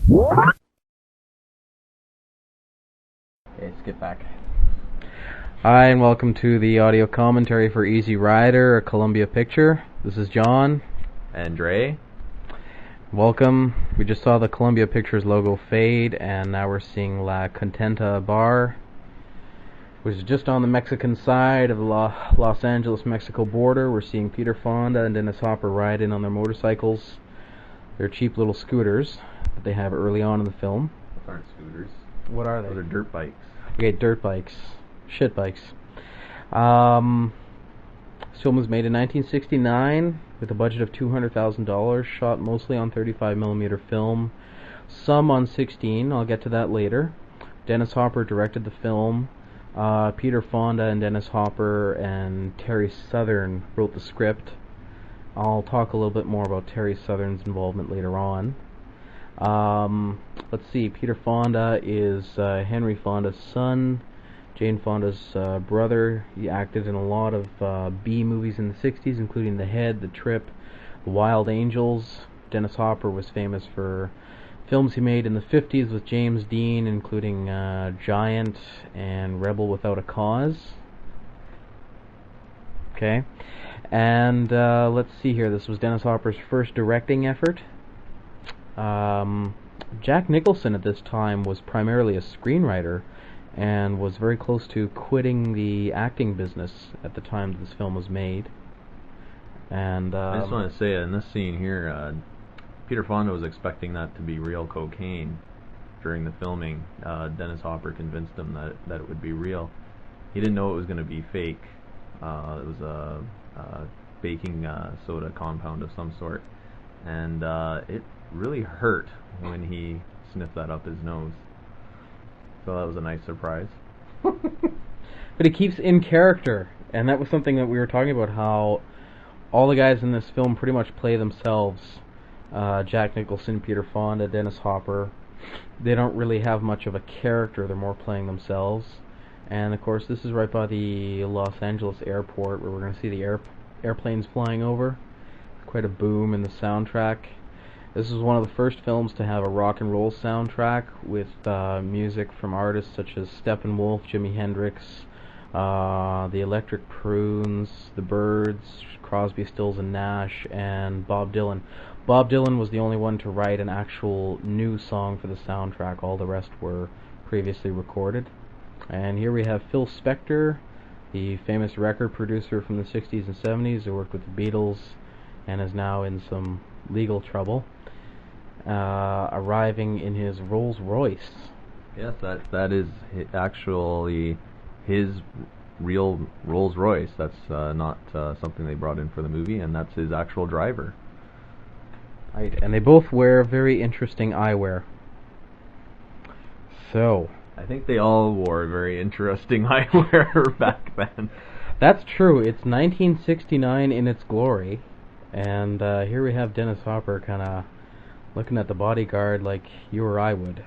Okay, let's get back. Hi, and welcome to the audio commentary for Easy Rider, a Columbia picture. This is John. Andrea. Welcome. We just saw the Columbia Pictures logo fade, and now we're seeing La Contenta Bar, which is just on the Mexican side of the Los Angeles-Mexico border. We're seeing Peter Fonda and Dennis Hopper ride in on their motorcycles. They're cheap little scooters that they have early on in the film. Those aren't scooters. What are they? Those are dirt bikes. Okay, dirt bikes. Shit bikes. This film was made in 1969 with a budget of $200,000, shot mostly on 35mm film, some on 16. I'll get to that later. Dennis Hopper directed the film. Peter Fonda and Dennis Hopper and Terry Southern wrote the script. I'll talk a little bit more about Terry Southern's involvement later on. Let's see, Peter Fonda is Henry Fonda's son, Jane Fonda's brother. He acted in a lot of B movies in the 60s, including The Head, The Trip, The Wild Angels. Dennis Hopper was famous for films he made in the 50s with James Dean, including Giant and Rebel Without a Cause. Okay, and let's see here. This was Dennis Hopper's first directing effort. Jack Nicholson at this time was primarily a screenwriter and was very close to quitting the acting business at the time this film was made. And I just want to say, in this scene here, Peter Fonda was expecting that to be real cocaine during the filming. Dennis Hopper convinced him that it would be real. He didn't know it was going to be fake. It was a baking soda compound of some sort, and it really hurt when he sniffed that up his nose. So that was a nice surprise. But he keeps in character, and that was something that we were talking about, how all the guys in this film pretty much play themselves. Jack Nicholson, Peter Fonda, Dennis Hopper. They don't really have much of a character, they're more playing themselves. And of course this is right by the Los Angeles airport, where we're going to see the airplanes flying over. Quite a boom in the soundtrack. This is one of the first films to have a rock and roll soundtrack with music from artists such as Steppenwolf, Jimi Hendrix, the Electric Prunes, the Byrds, Crosby, Stills and Nash, and Bob Dylan. Bob Dylan was the only one to write an actual new song for the soundtrack. All the rest were previously recorded. And here we have Phil Spector, the famous record producer from the 60s and 70s who worked with the Beatles and is now in some legal trouble. Arriving in his Rolls Royce. Yes, that is actually his real Rolls Royce. That's not something they brought in for the movie, and that's his actual driver. Right, and they both wear very interesting eyewear. So, I think they all wore very interesting eyewear back then. That's true. It's 1969 in its glory, and here we have Dennis Hopper kind of looking at the bodyguard like you or I would.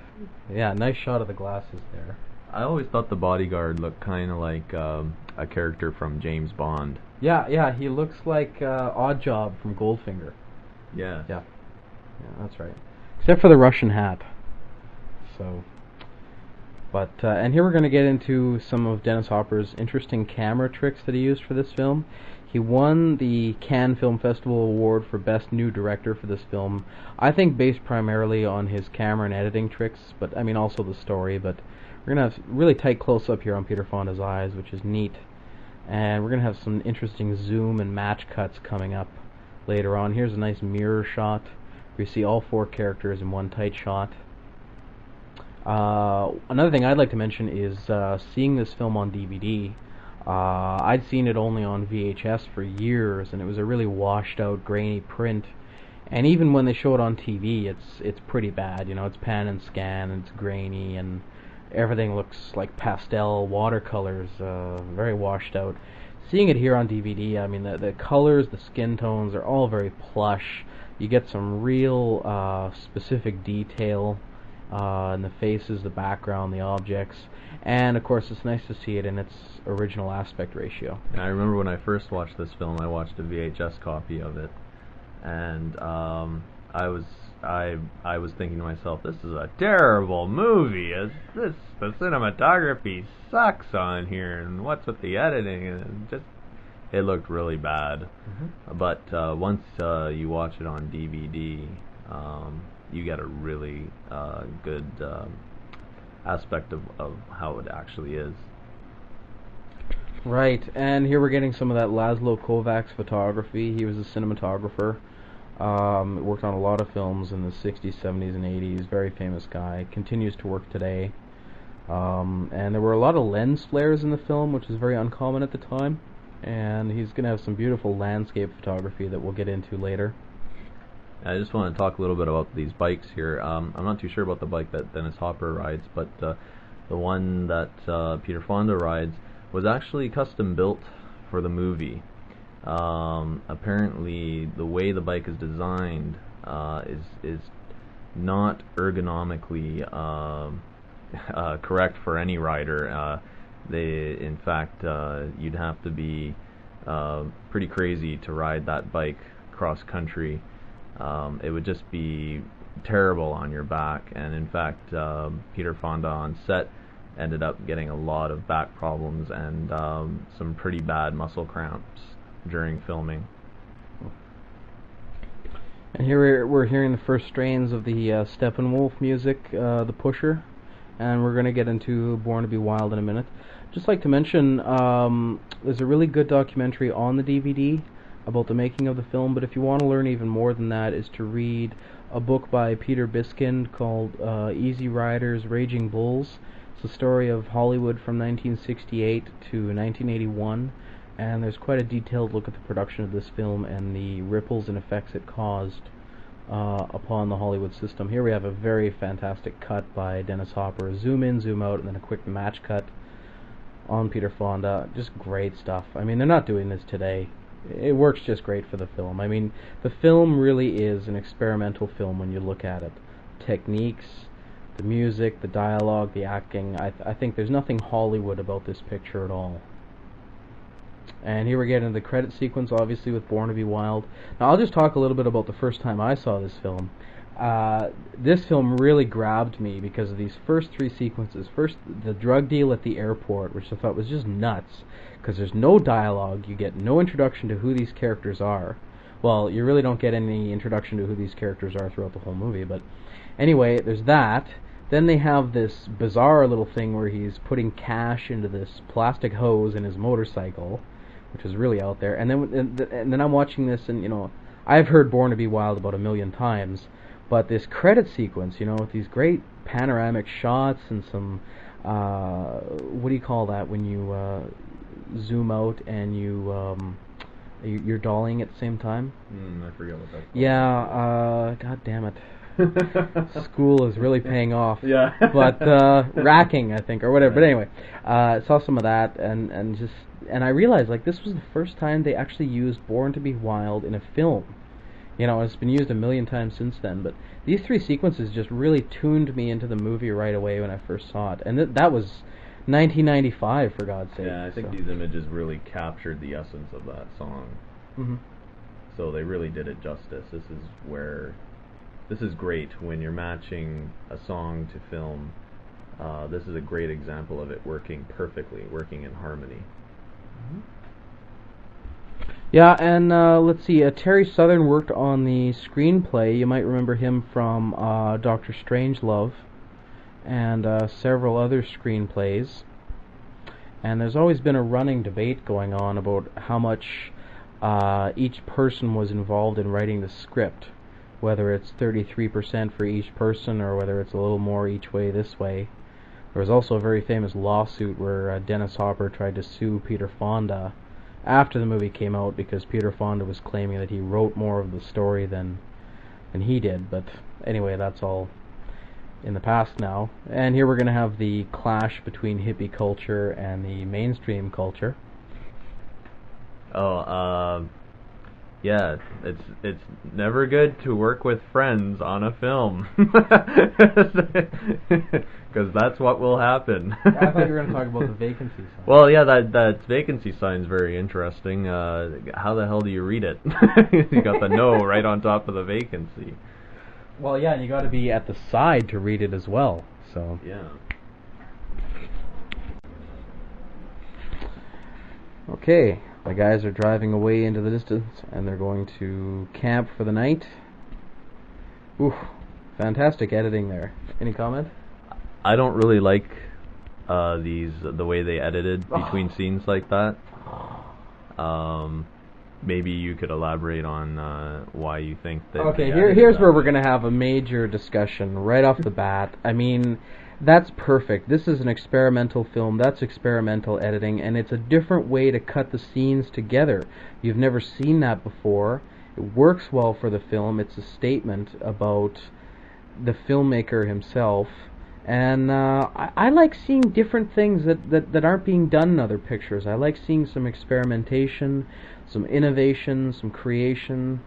Yeah, nice shot of the glasses there. I always thought the bodyguard looked kind of like a character from James Bond. Yeah, he looks like Oddjob from Goldfinger. Yeah. Yeah, that's right. Except for the Russian hat. So, but and here we're going to get into some of Dennis Hopper's interesting camera tricks that he used for this film. He won the Cannes Film Festival Award for Best New Director for this film, I think based primarily on his camera and editing tricks, but I mean also the story. But we're going to have really tight close-up here on Peter Fonda's eyes, which is neat. And we're going to have some interesting zoom and match cuts coming up later on. Here's a nice mirror shot where you see all four characters in one tight shot. Another thing I'd like to mention is seeing this film on DVD. I'd seen it only on VHS for years, and it was a really washed out, grainy print. And even when they show it on TV, it's pretty bad. You know, it's pan and scan, and it's grainy, and everything looks like pastel watercolors, very washed out. Seeing it here on DVD, I mean, the colors, the skin tones are all very plush. You get some real specific detail in the faces, the background, the objects. And of course it's nice to see it in its original aspect ratio. And I remember when I first watched this film, I watched a VHS copy of it, and I was I was thinking to myself, this is a terrible movie. The cinematography sucks on here, and what's with the editing? And it looked really bad. Mm-hmm. But once you watch it on DVD, you get a really good aspect of how it actually is. Right, and here we're getting some of that Laszlo Kovacs photography. He was a cinematographer. Worked on a lot of films in the 60s, 70s, and 80s. Very famous guy. Continues to work today. And there were a lot of lens flares in the film, which is very uncommon at the time. And he's going to have some beautiful landscape photography that we'll get into later. I just want to talk a little bit about these bikes here. I'm not too sure about the bike that Dennis Hopper rides, but the one that Peter Fonda rides was actually custom built for the movie. Apparently, the way the bike is designed is not ergonomically correct for any rider. In fact, you'd have to be pretty crazy to ride that bike cross country. It would just be terrible on your back, and in fact, Peter Fonda on set ended up getting a lot of back problems and some pretty bad muscle cramps during filming. And here we're hearing the first strains of the Steppenwolf music, The Pusher, and we're going to get into Born to be Wild in a minute. Just like to mention, there's a really good documentary on the DVD about the making of the film, but if you want to learn even more than that, is to read a book by Peter Biskind called Easy Riders, Raging Bulls. It's the story of Hollywood from 1968 to 1981, and there's quite a detailed look at the production of this film and the ripples and effects it caused upon the Hollywood system. Here we have a very fantastic cut by Dennis Hopper. Zoom in, zoom out, and then a quick match cut on Peter Fonda. Just great stuff. I mean, they're not doing this today. It works just great for the film. I mean, the film really is an experimental film when you look at it. Techniques, the music, the dialogue, the acting. I think there's nothing Hollywood about this picture at all. And here we're getting the credit sequence, obviously, with Born to be Wild. Now, I'll just talk a little bit about the first time I saw this film. This film really grabbed me because of these first three sequences. First, the drug deal at the airport, which I thought was just nuts, because there's no dialogue, you get no introduction to who these characters are. Well, you really don't get any introduction to who these characters are throughout the whole movie, but anyway, there's that. Then they have this bizarre little thing where he's putting cash into this plastic hose in his motorcycle, which is really out there. And then I'm watching this, and you know, I've heard Born to be Wild about 1,000,000 times, but this credit sequence, you know, with these great panoramic shots and some what do you call that when you zoom out and you're dollying at the same time? I forget what that's called. Yeah, god damn it. School is really paying off. Yeah. But racking, I think, or whatever. But anyway, I saw some of that, and I realized, like, this was the first time they actually used Born to be Wild in a film. You know, it's been used 1,000,000 times since then, but these three sequences just really tuned me into the movie right away when I first saw it. And that was 1995, for God's sake. Yeah, I think these images really captured the essence of that song. Mm-hmm. So they really did it justice. This is great when you're matching a song to film. This is a great example of it working perfectly, working in harmony. Mm-hmm. Yeah, and let's see, Terry Southern worked on the screenplay. You might remember him from Dr. Strangelove and several other screenplays. And there's always been a running debate going on about how much each person was involved in writing the script, whether it's 33% for each person or whether it's a little more each way this way. There was also a very famous lawsuit where Dennis Hopper tried to sue Peter Fonda after the movie came out because Peter Fonda was claiming that he wrote more of the story than he did. But anyway, that's all in the past now. And here we're going to have the clash between hippie culture and the mainstream culture. Yeah, it's never good to work with friends on a film, because that's what will happen. I thought you were going to talk about the vacancy sign. Well, yeah, that vacancy sign is very interesting. How the hell do you read it? You got the no right on top of the vacancy. Well, yeah, and you got to be at the side to read it as well. So Yeah. okay, the guys are driving away into the distance, and they're going to camp for the night. Ooh, fantastic editing there. Any comment? I don't really like the way they edited between scenes like that. Maybe you could elaborate on why you think that. Okay, here's where we're going to have a major discussion right off the bat. I mean, that's perfect. This is an experimental film. That's experimental editing, and it's a different way to cut the scenes together. You've never seen that before. It works well for the film. It's a statement about the filmmaker himself. And I like seeing different things that aren't being done in other pictures. I like seeing some experimentation, some innovation, some creation.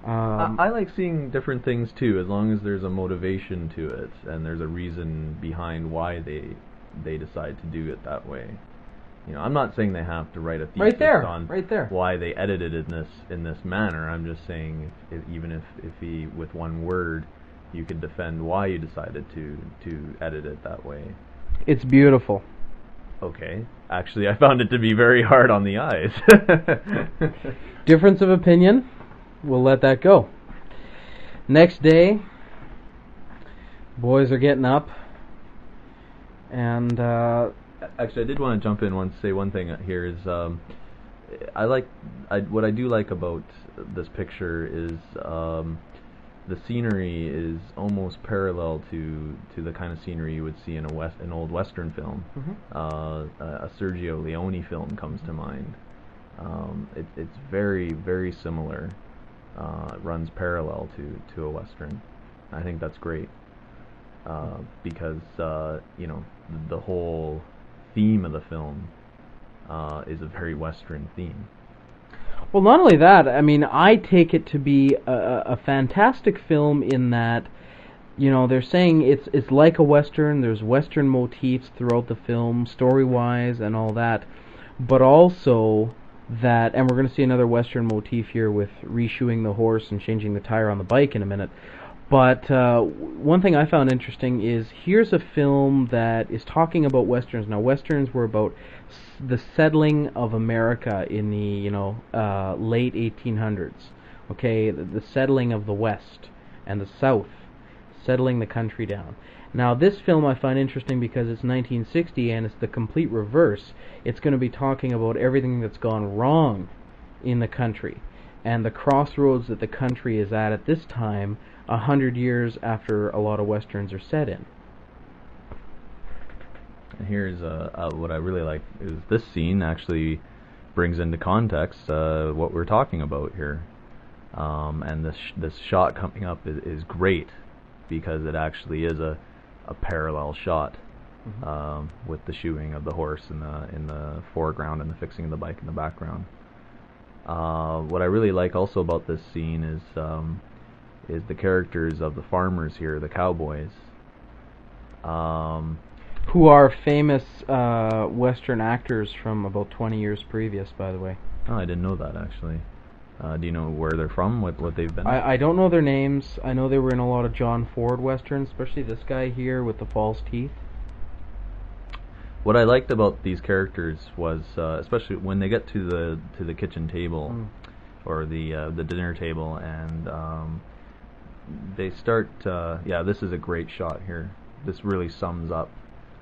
I like seeing different things too, as long as there's a motivation to it and there's a reason behind why they decide to do it that way. You know, I'm not saying they have to write a thesis on why they edited it in this manner. I'm just saying even if he with one word you could defend why you decided to edit it that way. It's beautiful. Okay. Actually, I found it to be very hard on the eyes. Difference of opinion. We'll let that go. Next day, boys are getting up, and actually, I did want to jump in and say one thing here is what I do like about this picture is the scenery is almost parallel to the kind of scenery you would see in an old Western film. A Sergio Leone film comes to mind. It's very, very similar. It runs parallel to a Western. I think that's great because the whole theme of the film is a very Western theme. Well, not only that, I mean, I take it to be a fantastic film in that, you know, they're saying it's like a Western, there's Western motifs throughout the film, story-wise and all that, but also that, and we're going to see another Western motif here with reshoeing the horse and changing the tire on the bike in a minute, but one thing I found interesting is here's a film that is talking about Westerns. Now, Westerns were about the settling of America in the late 1800s. Okay, the settling of the West and the South, settling the country down. Now, this film I find interesting because it's 1960 and it's the complete reverse. It's going to be talking about everything that's gone wrong in the country and the crossroads that the country is at this time, 100 years after a lot of Westerns are set in. And here's what I really like is this scene actually brings into context what we're talking about here, and this shot coming up is great because it actually is a parallel shot with the shoeing of the horse in the foreground and the fixing of the bike in the background. What I really like also about this scene is the characters of the farmers here, the cowboys. Who are famous Western actors from about 20 years previous, by the way. Oh, I didn't know that, actually. Do you know where they're from, what they've been? I don't know their names. I know they were in a lot of John Ford Westerns, especially this guy here with the false teeth. What I liked about these characters was, especially when they get to the kitchen table, or the dinner table, and they start, this is a great shot here. This really sums up.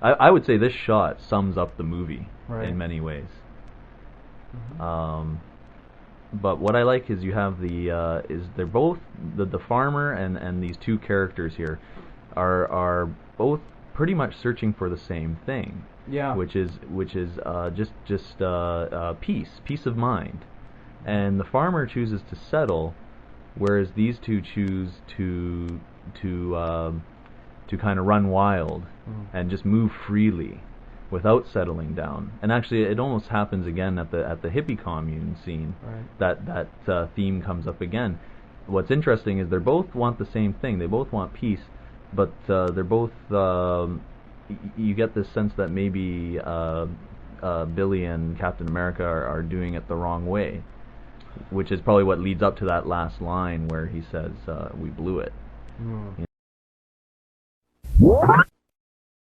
I would say this shot sums up the movie in many ways. But what I like is you have they're both the farmer and these two characters here are both pretty much searching for the same thing. Yeah. Which is just peace of mind, and the farmer chooses to settle, whereas these two choose to kind of run wild and just move freely without settling down. And actually, it almost happens again at the hippie commune scene. Right. That theme comes up again. What's interesting is they both want the same thing. They both want peace, but they're both. You get this sense that maybe Billy and Captain America are doing it the wrong way, which is probably what leads up to that last line where he says, "We blew it." Hmm.